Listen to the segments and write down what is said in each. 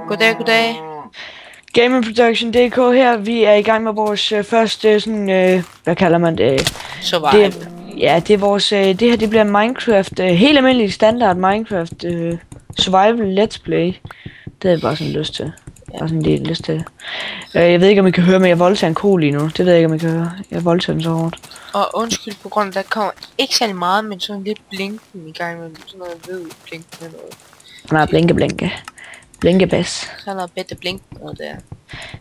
Goddag, goddag. Gaming Production DK her. Vi er i gang med vores første sådan, hvad kalder man det? Survival. Det er vores, det her det bliver Minecraft, helt almindelig standard Minecraft Survival Let's Play. Det har jeg bare sådan lyst til. Ja. Bare sådan en lyst til. Jeg ved ikke om I kan høre, men jeg voldtager en ko lige nu. Det ved jeg ikke om I kan høre. Jeg voldtager den så hårdt. Og undskyld på grund af, der kommer ikke særlig meget, men sådan lidt blinken i gang med sådan noget hvid blinken med noget. Nej, blinke. Blinkebas. Så er der bedre blinken noget der.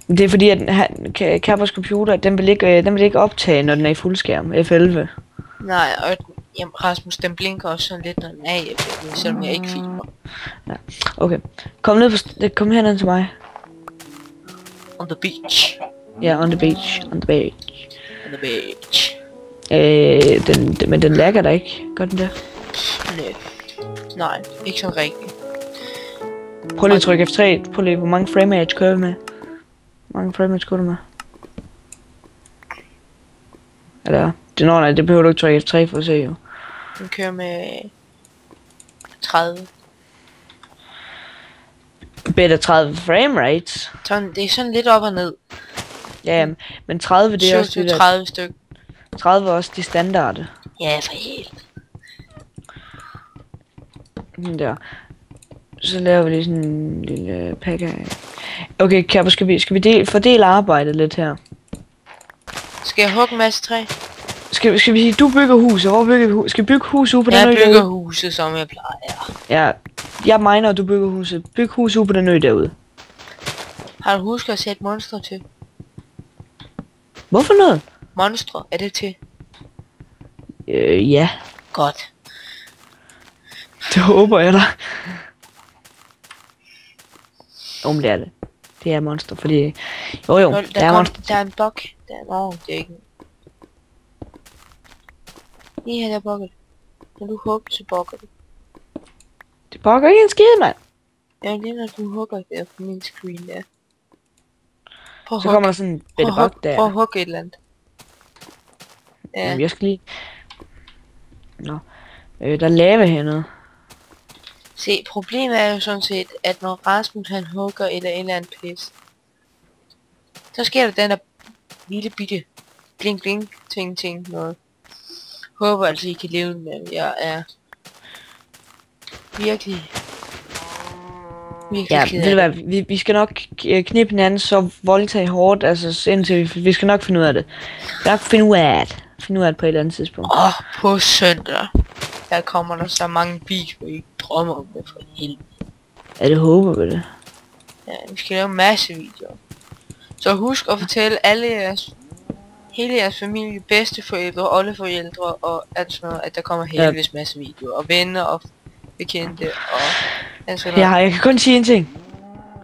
Det er fordi, at Kappers computer, den vil ikke optage, når den er i fuldskærm. F11. Nej, og jamen, Rasmus, den blinker også sådan lidt, når den er i F11, selvom jeg ikke filmer. Ja. Okay. Kom herned til mig. On the beach. Ja, on the beach. On the beach. Men den lagger der ikke. Gør den det? Nej, ikke sådan rigtigt. Prøv lige at trykke F3. Prøv lige, hvor mange frame rate kører vi med? Hvor mange frame rate kører du med? Eller, det behøver du ikke trykke F3 for at se jo. Den kører med 30. Bedre 30 frame rates. Sådan, det er sådan lidt op og ned. Ja, men 30 det er også det der. 30 stykker. 30 er også de standarde. Ja, for helt. Der. Så laver vi lige sådan en lille pakke af. Okay, Kapper, skal vi fordele arbejdet lidt her? Skal jeg hugge en masse træ? Skal vi sige, du bygger huset. Hvor bygger vi huset? Skal vi bygge huset ude på den ø? Jeg bygger huset, som jeg plejer. Ja, jeg miner, og du bygger huset. Byg huset ude på den ø derude. Har du husket at sætte monstre til? Hvorfor noget? Monstre, er det til? Ja. Godt. Det håber jeg da. Men det er det. Det er monster, fordi... Jo, der er monster. Der er en bug. Det er ikke... Lige her, der bugger det. Når du hugger, så bugger det. Det bugger ikke en skid, mand. Ja, lige når du hugger der på min screen, der. Så kommer der sådan en bitte bug der. Prøv at hugge et eller andet. Ja. Jamen, jeg skal lige... Nå. Der er lava hernede. Se, problemet er jo sådan set, at når Rasmus han hugger et eller andet pis, så sker der den der lille bitte blink ting noget. Håber altså I kan leve med. Jeg er virkelig ja, ved du hvad, vi skal nok knippe hinanden så voldtage hårdt, altså indtil vi skal nok finde ud af det. Vi skal nok finde ud af det på et eller andet tidspunkt. På søndag. Der kommer der så mange videoer, I ikke drømmer om det for helvede. Ja, det håber vi det. Ja, vi skal lave en masse videoer. Så husk at fortælle hele jeres familie, bedsteforældre, oldeforældre og alt sådan noget, at der kommer helvedes masse videoer. Og venner og bekendte og alt sådan noget. Ja, jeg kan kun sige en ting.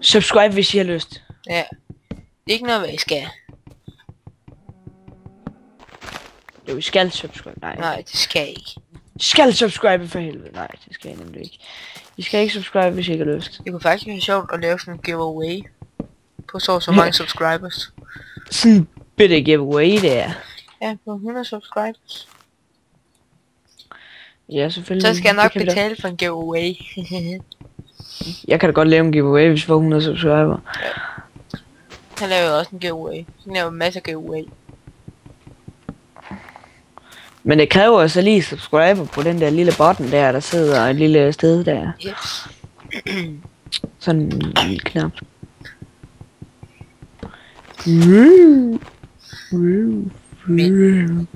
Subscribe, hvis I har lyst. Ja. Det er ikke noget, hvad I skal. Jo, I skal subscribe. Nej, det skal I ikke. Skal subscribe for helvede. Nej, det skal I nemlig ikke. I skal ikke subscribe, hvis I ikke har lyst. Det kunne faktisk være sjovt at lave sådan en giveaway. På så mange subscribers. Sådan en bitte giveaway der. Ja, på 100 subscribers. Ja, selvfølgelig. Så skal jeg nok betale for en giveaway. Jeg kan da godt lave en giveaway, hvis vi får 100 subscriber. Ja. Jeg laver også en giveaway. Jeg laver masser af giveaway. Men det kræver så lige subscriber på den der lille button der sidder et lille sted der. Yes. Sådan en lille knap. Men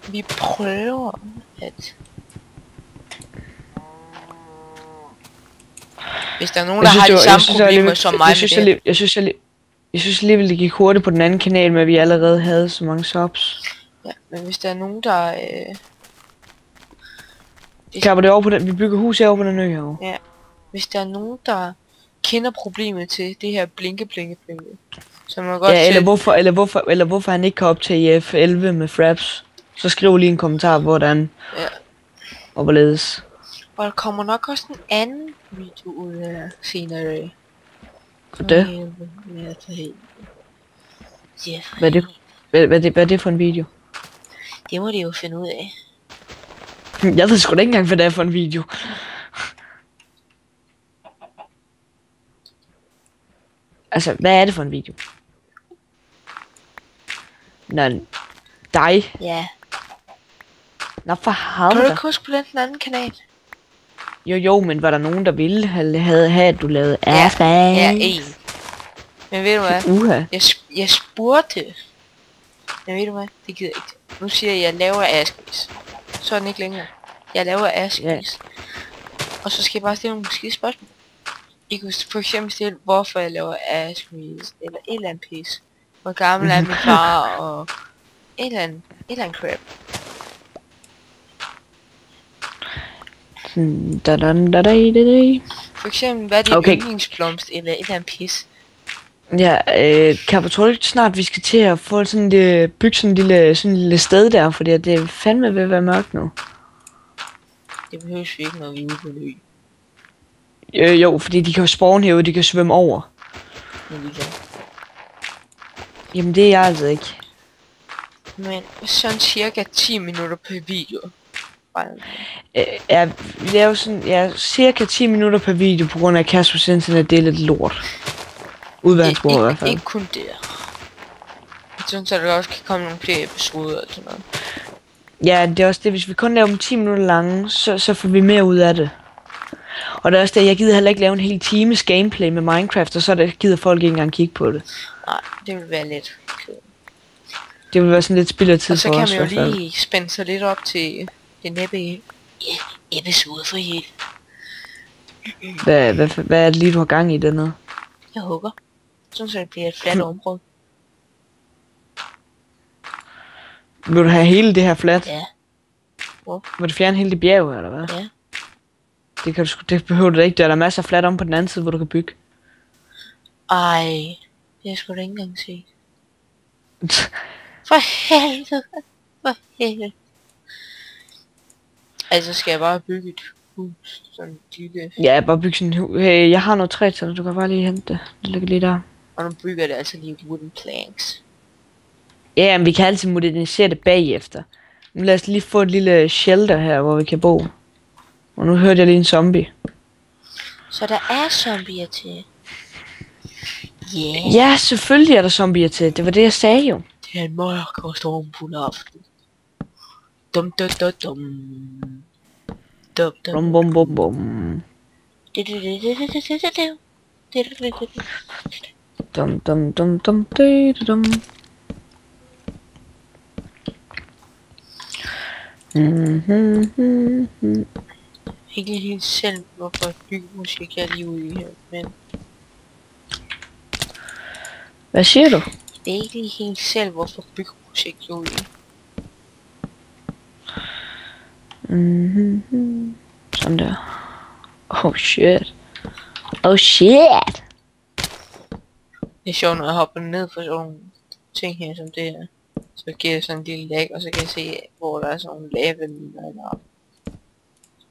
vi prøver at... Hvis der er nogen, der har de samme problemer som mig med det. Jeg synes alligevel, det gik hurtigt på den anden kanal, med at vi allerede havde så mange subs. Ja, men hvis der er nogen, der... Kapper det over på den, vi bygger hus herovre på den ø herovre. Ja, hvis der er nogen, der kender problemet til det her blinke. Så man godt ja, eller hvorfor han ikke kan optage F11 med fraps. Så skriv lige en kommentar, hvordan. Ja. Og hvorledes. Og der kommer nok også en anden video ud af senere. For det? Ja, for helvede. Ja, for hvad er det for en video? det må de jo finde ud af. Jeg ved sgu da ikke engang, hvad det er for en video. Altså, hvad er det for en video? Nå, dig. Ja. Nå, for Kan du helvede. ikke huske på den anden kanal? Jo, men var der nogen, der ville have at du lavede Ask Ja, en. Men ved du hvad? Uha. Jeg spurgte. Men ved du hvad? Det gider jeg ikke. Nu siger jeg, at jeg laver Askvis. Så er den ikke længere. Jeg laver Askvis. Og så skal jeg bare stille nogle skide spørgsmål. I kunne for eksempel stille, hvorfor jeg laver Askvis. Eller et eller andet pis. Hvor gammel er min far, og et eller andet crap. For eksempel, hvad er din yndlingsblomst, eller et eller andet pis. Ja, kan jeg tror ikke snart, vi skal til at få sådan bygge sådan en lille sted der, fordi det er fandme ved at være mørkt nu. Det behøves vi ikke, når vi er ude på løb. Jo, fordi de kan jo spawn herude, de kan svømme over. Ja, de kan. Jamen det er jeg altså ikke. Men sådan cirka 10 minutter per video. Vi laver sådan, cirka 10 minutter per video, på grund af Kaspers internet, det er lidt lort. Udvandsbrug i hvert fald. Ikke kun det. Jeg synes, at der også kan komme nogle flere episoder og sådan noget. Ja, det er også det, hvis vi kun laver dem 10 minutter lange, så får vi mere ud af det. Og det er også det, jeg gider heller ikke lave en hel times gameplay med Minecraft, og så gider folk ikke engang kigge på det. Nej, det vil være lidt kedeligt. Det vil være sådan lidt spild af tid for os. Og så kan man jo lige spænde sig lidt op til det næppe episode for helt. Hvad er det lige, du har gang i dernede? Jeg hugger. Sådan så det bliver et fladt område. Vil du have hele det her flat? Ja. Hvor? Vil du fjerne hele det bjerg, eller hvad? Ja. Det behøver du ikke. Der er masser af flat om på den anden side, hvor du kan bygge. Ej. Det skulle du ikke engang se. For helvede. For helvede. Altså skal jeg bare bygge et hus. Sådan et lille. Ja, bare bygge sådan et hus. Hey, jeg har noget træ til dig. Du kan bare lige hente det. Det ligger lige der. Og nu bygger det altså lige wooden planks. Ja, men vi kan altid modernisere det bagefter. Nu lad os lige få et lille shelter her, hvor vi kan bo. Og nu hørte jeg lige en zombie. Så der er zombier til? Yeah. Ja, selvfølgelig er der zombier til. Det var det, jeg sagde jo. Det er en mørk og stormfuld aften. Dum dum dum dum. Dum dum Bum bum bum bum. Dum dum dum dum dum. Ikke helt selv, hvorfor byggemusik jeg er lige ude i her, men... Hvad siger du? Det er ikke lige helt selv, hvorfor byggemusik jeg er ude i. Sådan der. Oh shit. Oh shit. Det er sjovt, når jeg hopper ned for sådan nogle ting her som det her. Så giver jeg sådan en lille lag, og så kan jeg se, hvor der er sådan nogle laveminer eller.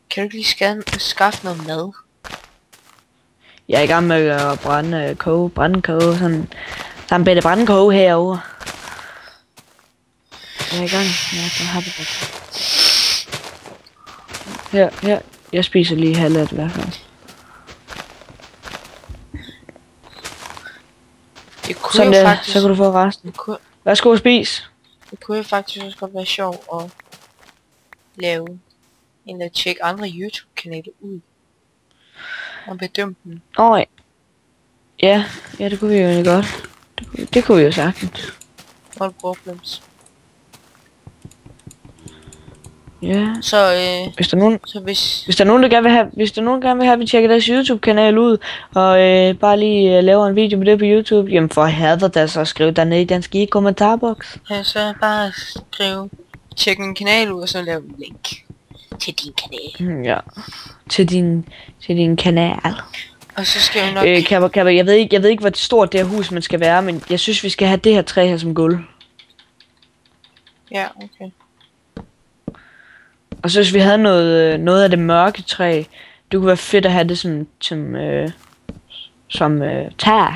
Kan du ikke lige skaffe noget mad? Jeg er i gang med at brænde sådan. Der er en bedre brændekoge herovre. Jeg er i gang med at have det. Her. Jeg spiser lige halvt i hvert fald. Sådan der, faktisk, så kan du få resten. Værsgo at spise. Det kunne jo faktisk også godt være sjovt at lave eller tjekke andre YouTube-kanaler ud. Og bedømme dem. Ja, det kunne vi jo godt. Det kunne vi jo sagtens. All problems. Ja. Så hvis der er nogen, så hvis der er nogen der gerne vil have, at vi tjekker deres YouTube kanal ud og bare lige laver en video med det på YouTube, jamen for helvede da, så skriv dernede i den skide kommentarboks. Ja, så bare skriv tjek min kanal ud og så lav en link til din kanal. Ja. Til din kanal. Og så skal vi nok jeg ved ikke hvor stort det her hus man skal være, men jeg synes vi skal have det her træ her som gulv. Ja, okay. Og så hvis vi havde noget af det mørke træ, det kunne være fedt at have det som tag.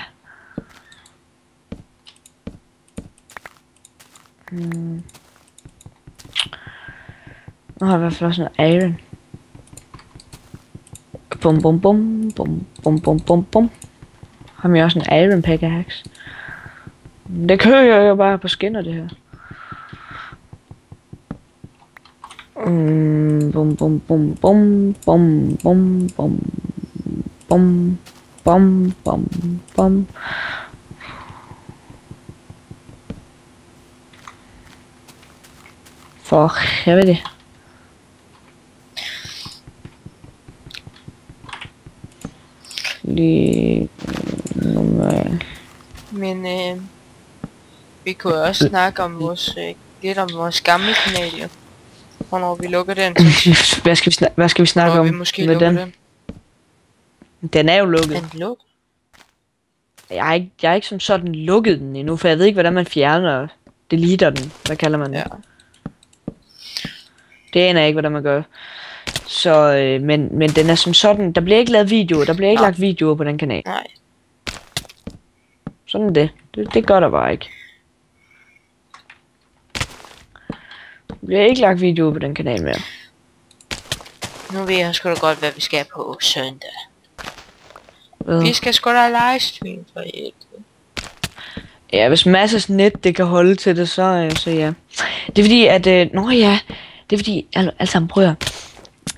Nu har jeg i hvert fald også noget iron. Bum bum bum bum bum bum bum bum. Har vi også en Iron Pickaxe. Det kører jo bare på skinner, det her. Bum bum bum bum bum bum bum bum bum bum bum. For helvede. Lige nummer. Men vi kunne også snakke om vores lidt om vores gamle kanal, jo. Hvornår vi lukker den. Hvad skal vi snakke om vi måske med lukker den? Den er jo lukket. Den lukket? Jeg er ikke som sådan lukket den endnu, for jeg ved ikke, hvordan man fjerner deleter den. Hvad kalder man det? Ja. Det aner jeg ikke, hvordan man gør. Så, men den er som sådan, der bliver ikke lavet videoer, der bliver ikke lagt videoer på den kanal. Nej. Sådan er det. Det gør der bare ikke. Der bliver ikke lagt videoer på den kanal mere. Nu ved jeg sgu da godt, hvad vi skal på søndag. Hvad? Vi skal sgu da livestream for helvede. Ja, hvis Mads' net det kan holde til det, så ja. Det er fordi, at... det er fordi... Altså, prøv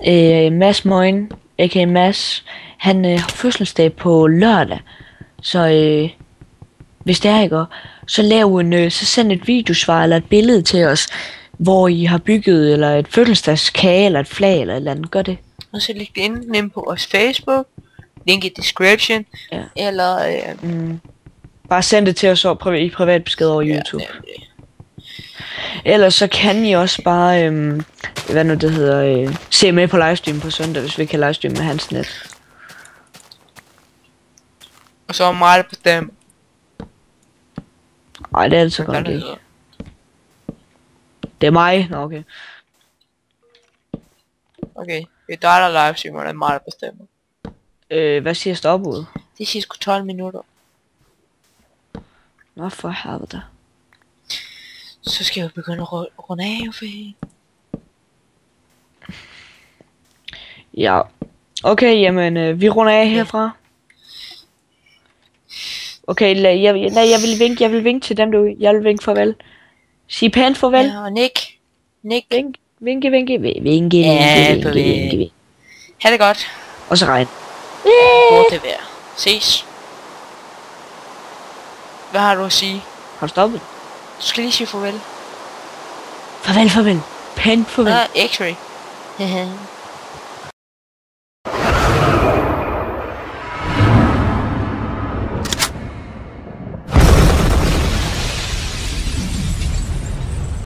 at Mads Moin, a.k.a. Mads, han har fødselsdag på lørdag. Så hvis det er, ikke, så lav så send et videosvar eller et billede til os, hvor I har bygget, eller et fødselsdagskage, eller et flag, eller et eller andet. Gør det. Og så læg det enten på vores Facebook, link i description, eller... Bare send det til os i privat besked over YouTube. Nemlig. Ellers så kan I også bare, hvad nu det hedder, se med på livestream på søndag, hvis vi kan livestream med hans net. Og så meget på dem. Nej, det er altså godt ikke. Det er mig? Nå, okay. Okay, det er dig, der livestreamer, det er mig, der bestemmer. Hvad siger stopud? Det siger sgu 12 minutter. Nå for helvede. Så skal jeg jo begynde at runde af, for Ja. Okay, jamen, vi runder af herfra. Okay, jeg vil vinke til dem derude. Jeg vil vinke farvel. Sig pænt farvel. Ja, og Nick. Vinke. Ha' det godt. Og så regn. Burde det være. Ses. Hvad har du at sige? Har du stoppet? Du skal lige sige farvel. Farvel. Pænt farvel. X-ray.